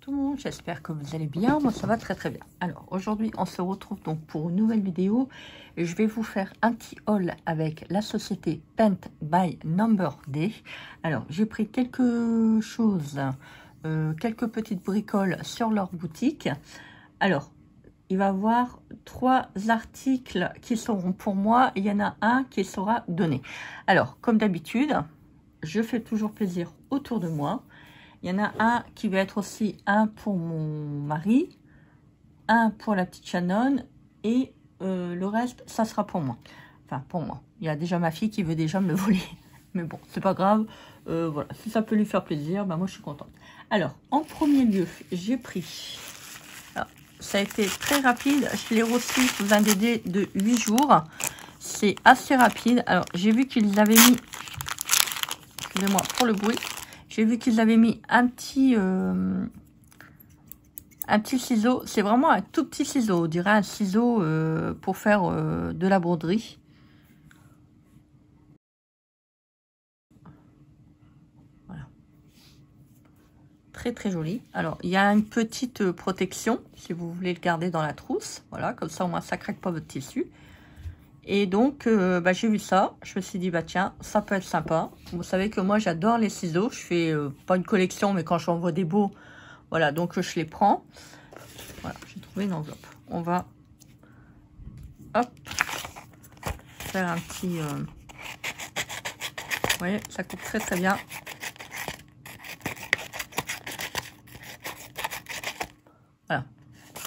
tout le monde, j'espère que vous allez bien, moi ça va très très bien. Alors aujourd'hui on se retrouve donc pour une nouvelle vidéo et je vais vous faire un petit haul avec la société Paint by Number D. Alors j'ai pris quelque chose, quelques petites bricoles sur leur boutique. Alors il va y avoir 3 articles qui seront pour moi, il y en a un qui sera donné. Alors comme d'habitude, je fais toujours plaisir autour de moi. Il y en a un qui va être aussi un pour mon mari, un pour la petite Shannon et le reste, ça sera pour moi. Enfin, pour moi. Il y a déjà ma fille qui veut déjà me le voler. Mais bon, c'est pas grave. Voilà, si ça peut lui faire plaisir, bah moi je suis contente. Alors, en premier lieu, j'ai pris... Alors, ça a été très rapide. Je l'ai reçu sous un délai de 8 jours. C'est assez rapide. Alors, j'ai vu qu'ils avaient mis... Excusez-moi pour le bruit. J'ai vu qu'ils avaient mis un petit ciseau. C'est vraiment un tout petit ciseau. On dirait un ciseau pour faire de la broderie. Voilà. Très très joli. Alors, il y a une petite protection si vous voulez le garder dans la trousse. Voilà, comme ça au moins ça craque pas votre tissu. Et donc, j'ai vu ça. Je me suis dit, bah tiens, ça peut être sympa. Vous savez que moi, j'adore les ciseaux. Je fais pas une collection, mais quand j'en vois des beaux, voilà, donc je les prends. Voilà, j'ai trouvé une enveloppe. On va, hop, faire un petit... vous voyez, ça coupe très très bien. Voilà.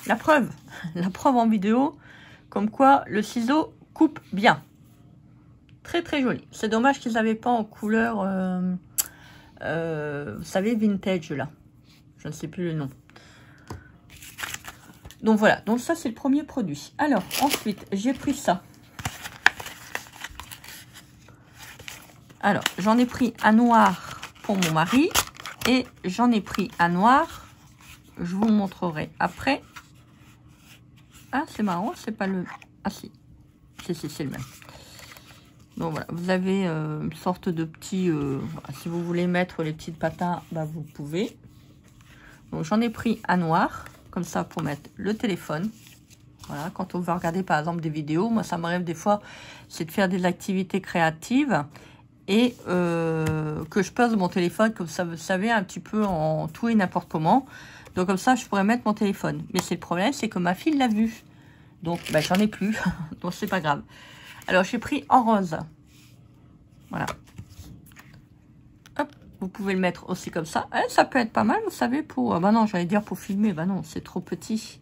La preuve en vidéo, comme quoi le ciseau coupe bien. Très très joli. C'est dommage qu'ils n'avaient pas en couleur, vous savez, vintage là. Je ne sais plus le nom. Donc voilà, donc ça c'est le premier produit. Alors ensuite, j'ai pris ça. Alors, j'en ai pris un noir pour mon mari et j'en ai pris un noir. Je vous montrerai après. Ah, c'est marrant, c'est pas le... Ah si, c'est le même. Donc voilà, vous avez une sorte de petit... voilà, si vous voulez mettre les petits patins, bah, vous pouvez. Donc j'en ai pris un noir, comme ça pour mettre le téléphone. Voilà, quand on va regarder par exemple des vidéos, moi ça m'arrive des fois, c'est de faire des activités créatives et que je pose mon téléphone, comme ça vous savez, un petit peu en tout et n'importe comment. Donc comme ça je pourrais mettre mon téléphone. Mais c'est le problème, c'est que ma fille l'a vu. Donc bah, j'en ai plus, donc c'est pas grave. Alors j'ai pris en rose. Voilà. Hop, vous pouvez le mettre aussi comme ça. Ça peut être pas mal, vous savez, pour... bah non, j'allais dire pour filmer. Bah non, c'est trop petit.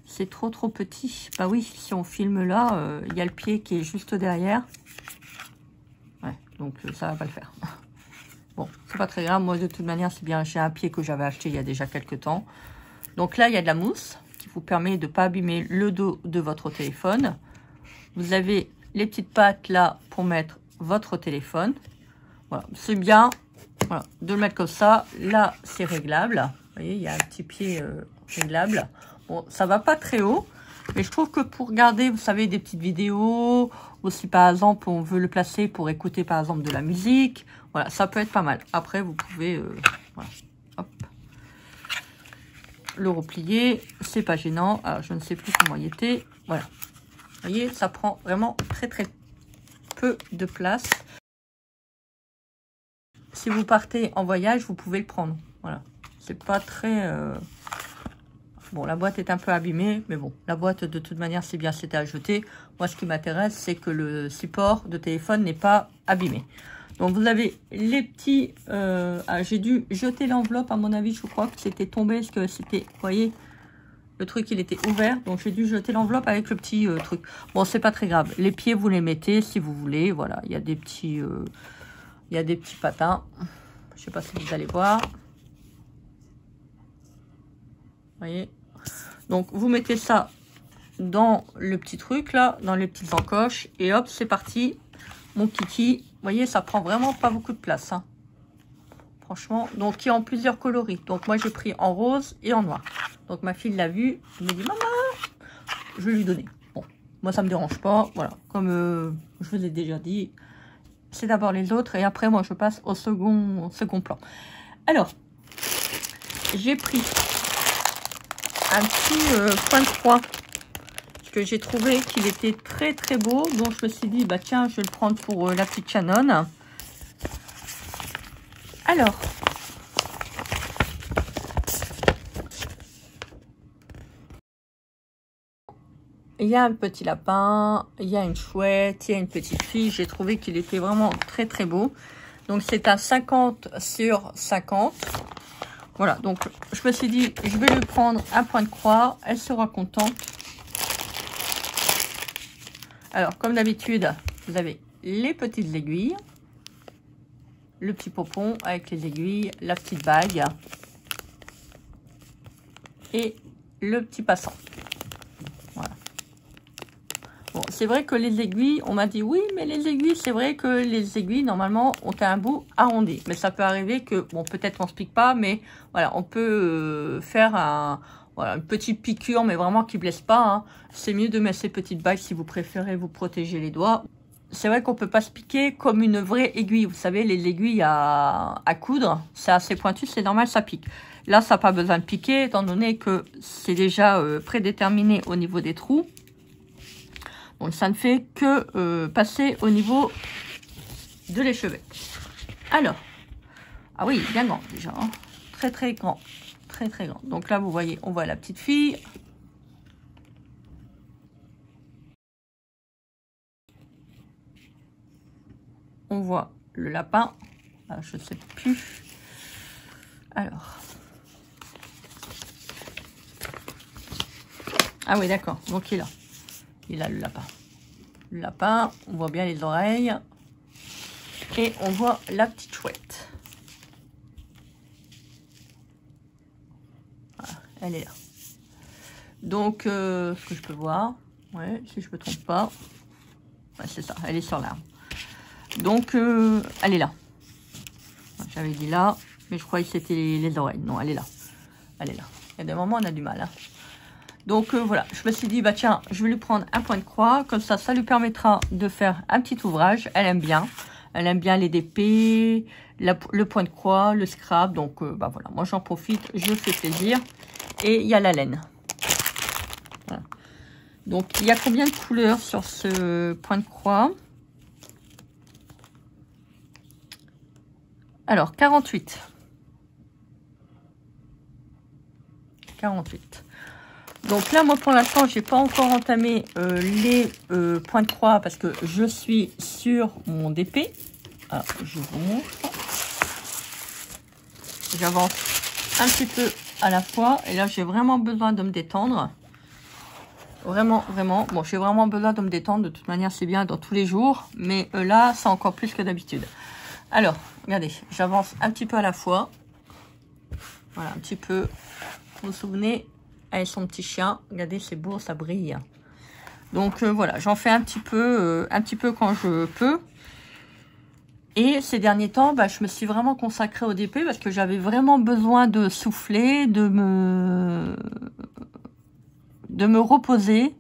C'est trop petit. Bah oui, si on filme là, il y a le pied qui est juste derrière. Ouais, donc ça va pas le faire. Bon, c'est pas très grave. Moi, de toute manière, c'est bien. J'ai un pied que j'avais acheté il y a déjà quelques temps. Donc là, il y a de la mousse qui vous permet de ne pas abîmer le dos de votre téléphone. Vous avez les petites pattes là pour mettre votre téléphone. Voilà, c'est bien, voilà, de le mettre comme ça. Là, c'est réglable. Vous voyez, il y a un petit pied réglable. Bon, ça va pas très haut, mais je trouve que pour regarder, vous savez, des petites vidéos, ou si par exemple on veut le placer pour écouter par exemple de la musique, voilà, ça peut être pas mal. Après, vous pouvez, voilà, hop, le replier, c'est pas gênant. Alors, je ne sais plus comment il était. Voilà. Vous voyez, ça prend vraiment très très peu de place. Si vous partez en voyage, vous pouvez le prendre. Voilà. C'est pas très... Bon, la boîte est un peu abîmée, mais bon, la boîte de toute manière, c'est bien, c'était à jeter. Moi, ce qui m'intéresse, c'est que le support de téléphone n'est pas abîmé. Donc, vous avez les petits... j'ai dû jeter l'enveloppe, à mon avis, je crois que c'était tombé, parce que c'était... Vous voyez, le truc, il était ouvert, donc j'ai dû jeter l'enveloppe avec le petit truc. Bon, c'est pas très grave. Les pieds, vous les mettez si vous voulez. Voilà, il y a des petits... il y a des petits patins. Je sais pas si vous allez voir. Vous voyez. Donc, vous mettez ça dans le petit truc, là, dans les petites encoches. Et hop, c'est parti. Mon kiki. Vous voyez, ça prend vraiment pas beaucoup de place. Hein. Franchement. Donc, il y a en plusieurs coloris. Donc, moi, j'ai pris en rose et en noir. Donc, ma fille l'a vu. Elle me dit, maman, je vais lui donner. Bon, moi, ça me dérange pas. Voilà. Comme je vous ai déjà dit, c'est d'abord les autres. Et après, moi, je passe au second plan. Alors, j'ai pris un petit point de croix. Parce que j'ai trouvé qu'il était très très beau. Donc je me suis dit, bah tiens, je vais le prendre pour la petite Shannon. Alors. Il y a un petit lapin, il y a une chouette, il y a une petite fille. J'ai trouvé qu'il était vraiment très très beau. Donc c'est un 50 sur 50. Voilà, donc je me suis dit, je vais lui prendre un point de croix. Elle sera contente. Alors, comme d'habitude, vous avez les petites aiguilles. Le petit popon avec les aiguilles, la petite bague. Et le petit passant. Voilà. Bon, c'est vrai que les aiguilles, on m'a dit oui, mais les aiguilles, c'est vrai que les aiguilles, normalement, ont un bout arrondi. Mais ça peut arriver que, bon, peut-être on se pique pas, mais voilà, on peut faire voilà, une petite piqûre, mais vraiment qui blesse pas. Hein. C'est mieux de mettre ces petites bagues si vous préférez vous protéger les doigts. C'est vrai qu'on peut pas se piquer comme une vraie aiguille. Vous savez, les aiguilles à coudre, c'est assez pointu, c'est normal, ça pique. Là, ça n'a pas besoin de piquer, étant donné que c'est déjà prédéterminé au niveau des trous. Donc ça ne fait que passer au niveau de l'échevet. Alors, ah oui, bien grand déjà, hein. Très très grand, très très grand. Donc là vous voyez, on voit la petite fille. On voit le lapin. Ah, je ne sais plus. Alors. Ah oui, d'accord. Donc il a le lapin. Le lapin, on voit bien les oreilles. Et on voit la petite chouette. Voilà, elle est là. Donc, ce que je peux voir, ouais, si je ne me trompe pas, ouais, c'est ça, elle est sur l'arbre. Donc, elle est là. J'avais dit là, mais je croyais que c'était les oreilles. Non, elle est là. Elle est là. Il y a des moments, on a du mal. Hein. Donc, voilà, je me suis dit, bah tiens, je vais lui prendre un point de croix. Comme ça, ça lui permettra de faire un petit ouvrage. Elle aime bien. Elle aime bien les DP, le point de croix, le scrap. Donc, bah voilà, moi j'en profite, je fais plaisir. Et il y a la laine. Voilà. Donc, il y a combien de couleurs sur ce point de croix? Alors, 48. 48. Donc là, moi, pour l'instant, j'ai pas encore entamé les points de croix parce que je suis sur mon DP. Alors, je vous montre. J'avance un petit peu à la fois. Et là, j'ai vraiment besoin de me détendre. Vraiment, vraiment. Bon, j'ai vraiment besoin de me détendre. De toute manière, c'est bien dans tous les jours. Mais là, c'est encore plus que d'habitude. Alors, regardez, j'avance un petit peu à la fois. Voilà, un petit peu. Vous vous souvenez, avec son petit chien. Regardez, c'est beau, ça brille. Donc, voilà, j'en fais un petit peu quand je peux. Et ces derniers temps, bah, je me suis vraiment consacrée au DP parce que j'avais vraiment besoin de souffler, de me reposer.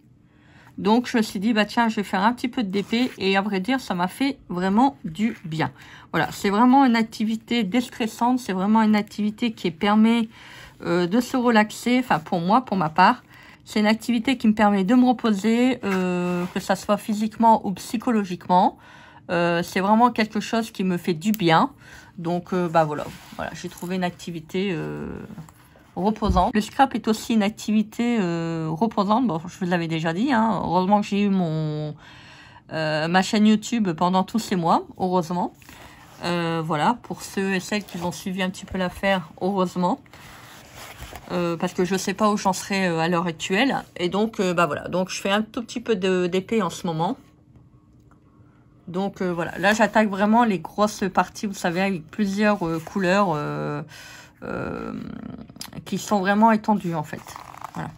Donc, je me suis dit, bah tiens, je vais faire un petit peu de DP. Et à vrai dire, ça m'a fait vraiment du bien. Voilà, c'est vraiment une activité déstressante. C'est vraiment une activité qui permet de se relaxer. Enfin, pour moi, pour ma part. C'est une activité qui me permet de me reposer, que ça soit physiquement ou psychologiquement. C'est vraiment quelque chose qui me fait du bien. Donc, bah voilà, j'ai trouvé une activité reposante. Le scrap est aussi une activité reposante. Bon, je vous l'avais déjà dit. Hein. Heureusement que j'ai eu ma chaîne YouTube pendant tous ces mois. Heureusement. Voilà, pour ceux et celles qui ont suivi un petit peu l'affaire, heureusement. Parce que je ne sais pas où j'en serai à l'heure actuelle. Et donc, bah voilà. Donc, je fais un tout petit peu d'épée en ce moment. Donc voilà, là j'attaque vraiment les grosses parties, vous savez, avec plusieurs couleurs qui sont vraiment étendues en fait. Voilà.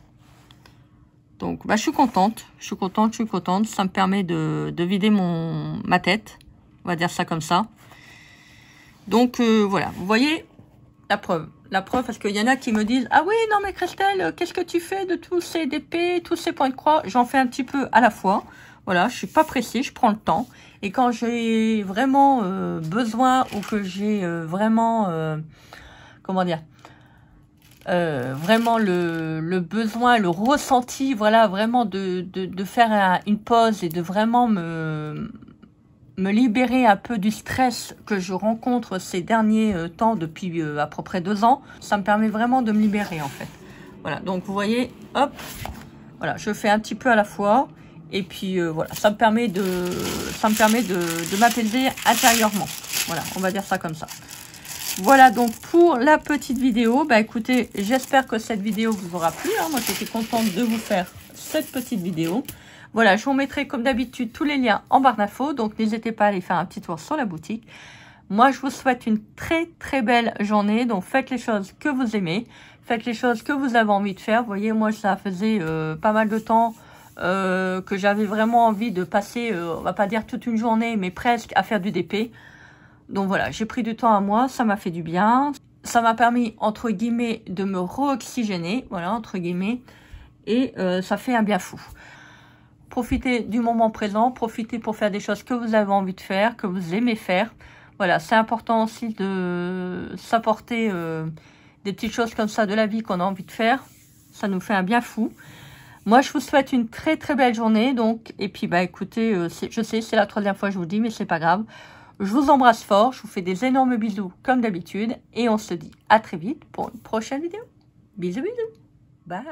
Donc bah, je suis contente. Ça me permet de vider ma tête, on va dire ça comme ça. Donc voilà, vous voyez la preuve. La preuve, parce qu'il y en a qui me disent « Ah oui, non mais Christelle, qu'est-ce que tu fais de tous ces DP, tous ces points de croix ?» J'en fais un petit peu à la fois. Voilà, je suis pas pressée, je prends le temps. Et quand j'ai vraiment besoin ou que j'ai vraiment, comment dire, vraiment le besoin, le ressenti, voilà, vraiment de faire une pause et de vraiment me libérer un peu du stress que je rencontre ces derniers temps depuis à peu près 2 ans. Ça me permet vraiment de me libérer en fait. Voilà, donc vous voyez, hop, voilà, je fais un petit peu à la fois. Et puis voilà, ça me permet de m'apaiser intérieurement. Voilà, on va dire ça comme ça. Voilà donc pour la petite vidéo. Bah écoutez, j'espère que cette vidéo vous aura plu. Hein. Moi j'étais contente de vous faire cette petite vidéo. Voilà, je vous mettrai comme d'habitude tous les liens en barre d'infos. Donc n'hésitez pas à aller faire un petit tour sur la boutique. Moi je vous souhaite une très très belle journée. Donc faites les choses que vous aimez. Faites les choses que vous avez envie de faire. Vous voyez, moi ça faisait pas mal de temps que j'avais vraiment envie de passer, on va pas dire toute une journée, mais presque à faire du DP. Donc voilà, j'ai pris du temps à moi, ça m'a fait du bien. Ça m'a permis, entre guillemets, de me re-oxygéner, voilà, entre guillemets. Et ça fait un bien fou. Profitez du moment présent, profitez pour faire des choses que vous avez envie de faire, que vous aimez faire. Voilà, c'est important aussi de s'apporter des petites choses comme ça de la vie qu'on a envie de faire. Ça nous fait un bien fou. Moi, je vous souhaite une très très belle journée. Donc, et puis, bah écoutez, je sais, c'est la 3e fois que je vous le dis, mais c'est pas grave. Je vous embrasse fort, je vous fais des énormes bisous comme d'habitude. Et on se dit à très vite pour une prochaine vidéo. Bisous, bisous. Bye.